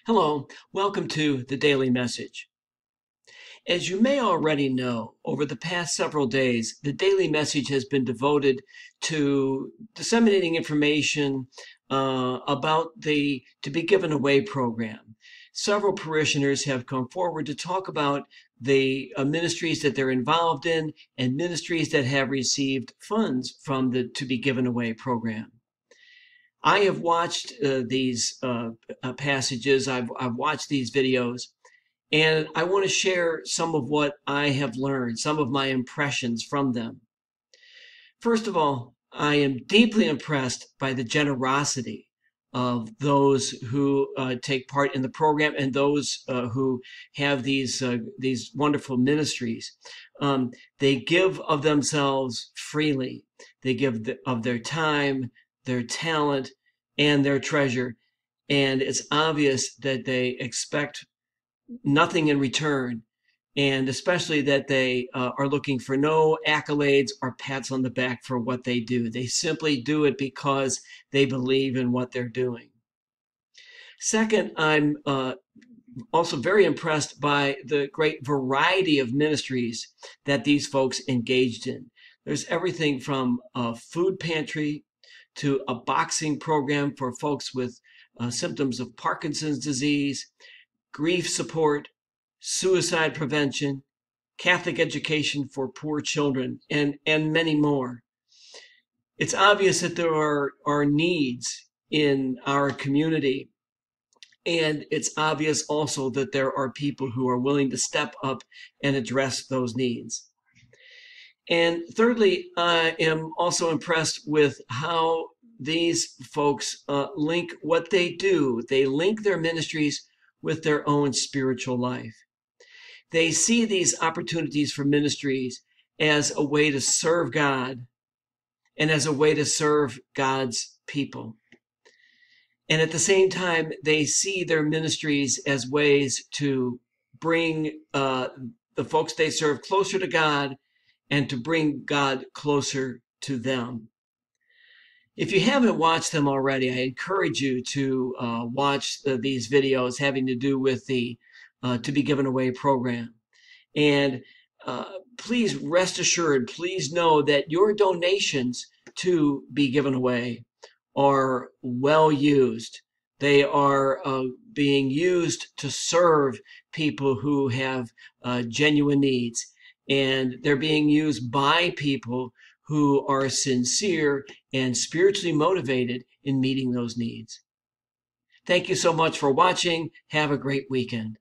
Hello, welcome to the Daily Message. As you may already know, over the past several days, the Daily Message has been devoted to disseminating information about the To Be Given Away program. Several parishioners have come forward to talk about the ministries that they're involved in and ministries that have received funds from the To Be Given Away program. I have watched these passages. I've watched these videos, and I want to share some of what I have learned, some of my impressions from them. First of all, I am deeply impressed by the generosity of those who take part in the program and those who have these wonderful ministries. They give of themselves freely. They give of their time, their talent, and their treasure. And it's obvious that they expect nothing in return, and especially that they are looking for no accolades or pats on the back for what they do. They simply do it because they believe in what they're doing. Second, I'm also very impressed by the great variety of ministries that these folks engaged in. There's everything from a food pantry to a boxing program for folks with symptoms of Parkinson's disease, grief support, suicide prevention, Catholic education for poor children, and many more. It's obvious that there are needs in our community. And it's obvious also that there are people who are willing to step up and address those needs. And thirdly, I am also impressed with how these folks link what they do. They link their ministries with their own spiritual life. They see these opportunities for ministries as a way to serve God and as a way to serve God's people. And at the same time, they see their ministries as ways to bring the folks they serve closer to God and to bring God closer to them. If you haven't watched them already, I encourage you to watch these videos having to do with the To Be Given Away program. And please rest assured, please know that your donations to Be Given Away are well used. They are being used to serve people who have genuine needs, and they're being used by people who are sincere and spiritually motivated in meeting those needs. Thank you so much for watching. Have a great weekend.